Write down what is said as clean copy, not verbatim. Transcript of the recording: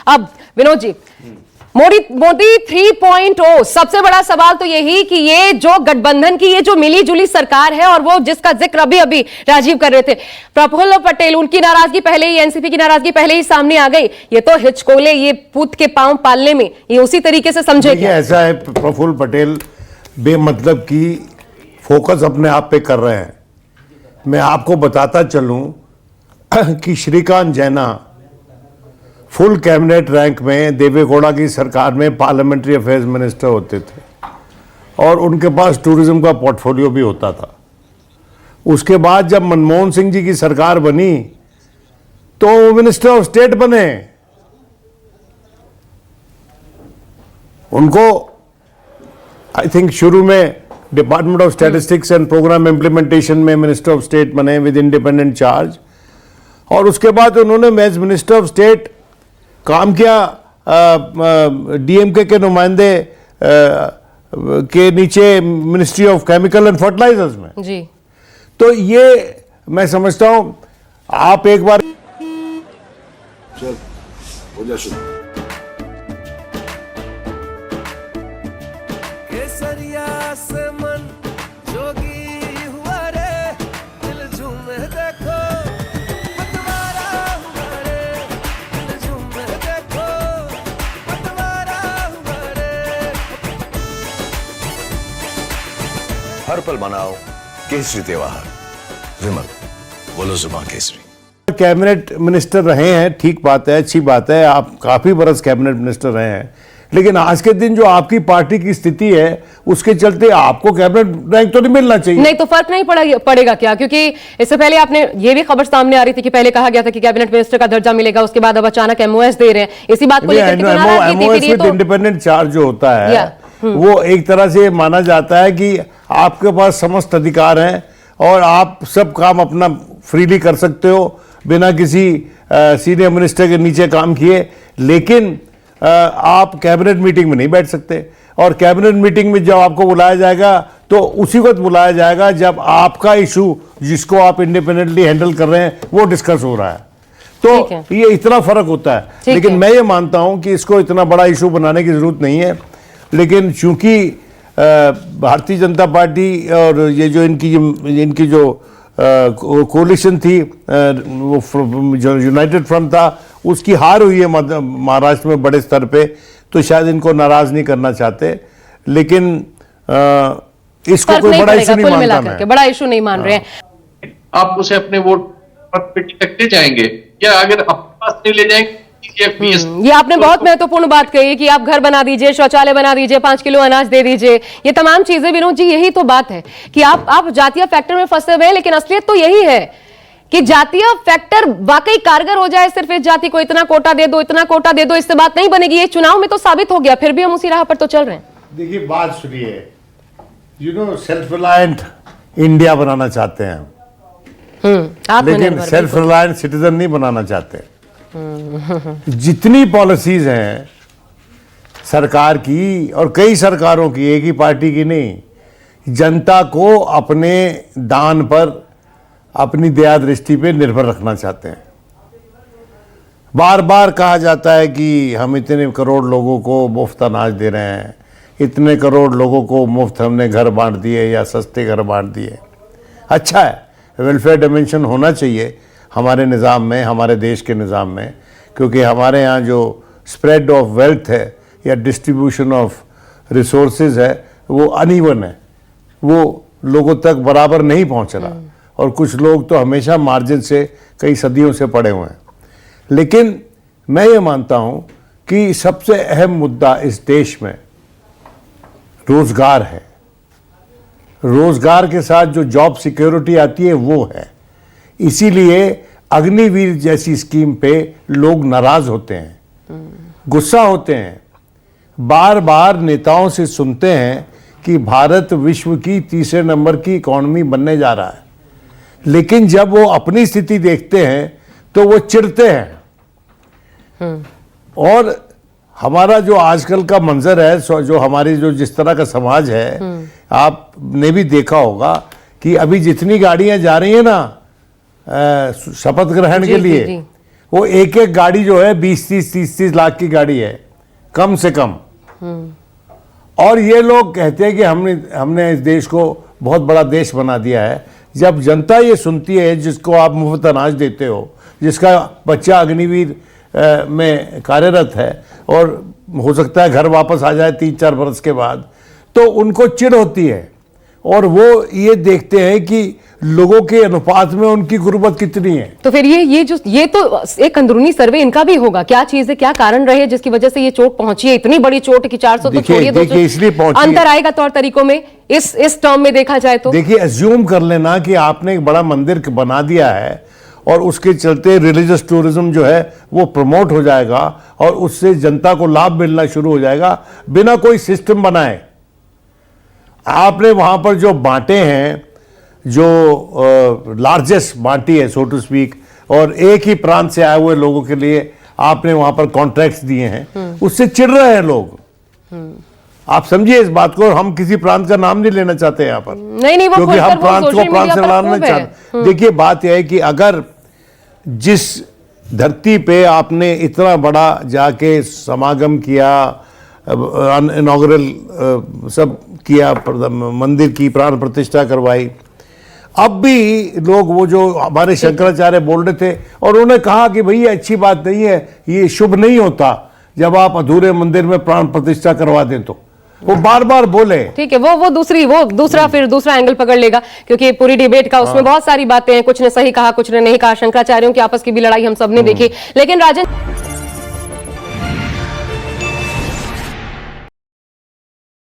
अब विनोद जी, मोदी 3.0, सबसे बड़ा सवाल तो यही कि ये जो गठबंधन की ये जो मिली जुली सरकार है, और वो जिसका जिक्र अभी राजीव कर रहे थे, प्रफुल्ल पटेल, उनकी नाराजगी पहले ही, एनसीपी की नाराजगी पहले ही सामने आ गई। ये तो हिचकोले, ये पूत के पांव पालने में, ये उसी तरीके से समझे क्या? ऐसा है, प्रफुल्ल पटेल बेमतलब की फोकस अपने आप पे कर रहे हैं। मैं आपको बताता चलूं कि श्रीकांत जैना फुल कैबिनेट रैंक में देवेगौड़ा की सरकार में पार्लियामेंट्री अफेयर्स मिनिस्टर होते थे और उनके पास टूरिज्म का पोर्टफोलियो भी होता था। उसके बाद जब मनमोहन सिंह जी की सरकार बनी तो वो मिनिस्टर ऑफ स्टेट बने। उनको आई थिंक शुरू में department of statistics and programme implementation में मिनिस्टर ऑफ स्टेट बने विद इंडिपेंडेंट चार्ज, और उसके बाद उन्होंने एज मिनिस्टर ऑफ स्टेट काम किया डीएमके के नुमाइंदे के नीचे ministry of chemical and fertilizers में जी। तो ये मैं समझता हूं, आप एक बार चल हो जा शुरू। केसरिया से मन जोगी हुआ रे, दिल झूमे देखो पतवारा हुआ रे, दिल झूमे देखो पतवारा हुआ रे। हर पल मनाओ केसरी त्योहार। विमल बोलो जुबान केसरी। कैबिनेट मिनिस्टर रहे हैं, ठीक बात है, अच्छी बात है, आप काफी बरस कैबिनेट मिनिस्टर रहे हैं, लेकिन आज के दिन जो आपकी पार्टी की स्थिति है उसके चलते आपको कैबिनेट रैंक तो नहीं मिलना चाहिए। नहीं तो फर्क नहीं पड़ेगा क्या? क्योंकि इससे पहले आपने ये भी खबर सामने आ रही थी कि पहले कहा गया था कि कैबिनेट मिनिस्टर का दर्जा मिलेगा, उसके बाद अब अचानक एमओएस दे रहे हैं। इसी बात को लेकर के नाराजगी थी। इंडिपेंडेंट चार्ज जो होता है वो एक तरह से माना जाता है कि आपके पास समस्त अधिकार हैं और आप सब काम अपना फ्रीली कर सकते हो बिना किसी सीनियर मिनिस्टर के नीचे काम किए, लेकिन आप कैबिनेट मीटिंग में नहीं बैठ सकते। और कैबिनेट मीटिंग में जब आपको बुलाया जाएगा तो उसी वक्त बुलाया जाएगा जब आपका इशू जिसको आप इंडिपेंडेंटली हैंडल कर रहे हैं वो डिस्कस हो रहा है। तो ये इतना फर्क होता है। लेकिन मैं ये मानता हूं कि इसको इतना बड़ा इशू बनाने की जरूरत नहीं है, लेकिन चूंकि भारतीय जनता पार्टी और ये जो इनकी जो कोalition थी, वो जो यूनाइटेड फ्रंट था, उसकी हार हुई है महाराष्ट्र में बड़े स्तर पे, तो शायद इनको नाराज नहीं करना चाहते, लेकिन इसको कोई बड़ा इशू नहीं मानता मैं। बड़ा इशू नहीं मान रहे हैं आप उसे अपने वोट पे टिकट ले जाएंगे या अगर अपने पास नहीं ले जाएंगे? ये आपने बहुत महत्वपूर्ण बात कही कि आप घर बना दीजिए, शौचालय बना दीजिए, 5 किलो अनाज दे दीजिए, ये तमाम चीजें। विनोद जी, यही तो बात है कि आप जातीय फैक्टर में फंसे हुए हैं, लेकिन असलियत तो यही है कि जातीय फैक्टर वाकई कारगर हो जाए। सिर्फ इस जाति को इतना कोटा दे दो, इतना कोटा दे दो, इससे बात नहीं बनेगी। ये चुनाव में तो साबित हो गया, फिर भी हम उसी राह पर तो चल रहे हैं। देखिए बात सुनिए, सेल्फ रिलायंट इंडिया बनाना चाहते हैं लेकिन सेल्फ रिलायंट सिटीजन नहीं बनाना चाहते। जितनी पॉलिसीज हैं सरकार की और कई सरकारों की, एक ही पार्टी की नहीं, जनता को अपने दान पर, अपनी दया दृष्टि पे निर्भर रखना चाहते हैं। बार बार कहा जाता है कि हम इतने करोड़ लोगों को मुफ्त अनाज दे रहे हैं, इतने करोड़ लोगों को मुफ्त हमने घर बांट दिए या सस्ते घर बांट दिए। अच्छा है, वेलफेयर डिमेंशन होना चाहिए हमारे निज़ाम में, हमारे देश के निज़ाम में, क्योंकि हमारे यहाँ जो स्प्रेड ऑफ वेल्थ है या डिस्ट्रीब्यूशन ऑफ रिसोर्सेज है वो अनइवन है, वो लोगों तक बराबर नहीं पहुँच रहा, और कुछ लोग तो हमेशा मार्जिन से कई सदियों से पड़े हुए हैं। लेकिन मैं ये मानता हूँ कि सबसे अहम मुद्दा इस देश में रोज़गार है। रोज़गार के साथ जो जॉब सिक्योरिटी आती है वो है। इसीलिए अग्निवीर जैसी स्कीम पे लोग नाराज होते हैं, गुस्सा होते हैं, बार बार नेताओं से सुनते हैं कि भारत विश्व की तीसरे नंबर की इकॉनमी बनने जा रहा है, लेकिन जब वो अपनी स्थिति देखते हैं तो वो चिढ़ते हैं। और हमारा जो आजकल का मंजर है, जो हमारी जो जिस तरह का समाज है, आपने भी देखा होगा कि अभी जितनी गाड़ियां जा रही हैं ना शपथ ग्रहण के लिए, वो एक एक गाड़ी जो है 20-30 लाख की गाड़ी है कम से कम। और ये लोग कहते हैं कि हमने इस देश को बहुत बड़ा देश बना दिया है। जब जनता ये सुनती है, जिसको आप मुफ्त अनाज देते हो, जिसका बच्चा अग्निवीर में कार्यरत है और हो सकता है घर वापस आ जाए 3-4 बरस के बाद, तो उनको चिढ़ होती है और वो ये देखते हैं कि लोगों के अनुपात में उनकी गुर्बत कितनी है। तो फिर ये तो एक अंदरूनी सर्वे इनका भी होगा, क्या चीज है, क्या कारण रहे जिसकी वजह से ये चोट पहुंची है, इतनी बड़ी चोट कि 400 तो छोड़िए 200 इसलिए पहुंची अंतर आएगा तौर तरीकों में इस टर्म में देखा जाए तो। देखिए, अज्यूम कर लेना कि आपने एक बड़ा मंदिर बना दिया है और उसके चलते रिलीजियस टूरिज्म जो है वो प्रमोट हो जाएगा और उससे जनता को लाभ मिलना शुरू हो जाएगा बिना कोई सिस्टम बनाए। आपने वहां पर जो बांटे हैं, जो लार्जेस्ट बांटी है सो टू स्पीक, और एक ही प्रांत से आए हुए लोगों के लिए आपने वहां पर कॉन्ट्रैक्ट्स दिए हैं, उससे चिढ़ रहे हैं लोग। आप समझिए इस बात को। हम किसी प्रांत का नाम नहीं लेना चाहते यहाँ पर, नहीं वो क्योंकि हम प्रांत को सोशल प्रांत मीडिया से पर लड़ना खूब है। चाहते। देखिए, बात यह है कि अगर जिस धरती पे आपने इतना बड़ा जाके समागम किया, इनॉग्रल सब किया, मंदिर की प्राण प्रतिष्ठा करवाई, अब भी लोग वो जो हमारे शंकराचार्य बोल रहे थे और उन्होंने कहा कि भई ये अच्छी बात नहीं है, ये शुभ नहीं होता जब आप अधूरे मंदिर में प्राण प्रतिष्ठा करवा दें। तो वो बार बार बोले। ठीक है, वो दूसरा एंगल पकड़ लेगा, क्योंकि पूरी डिबेट का उसमें बहुत सारी बातें हैं, कुछ ने सही कहा, कुछ ने नहीं कहा, शंकराचार्यों की आपस की भी लड़ाई हम सब ने देखी। लेकिन राजन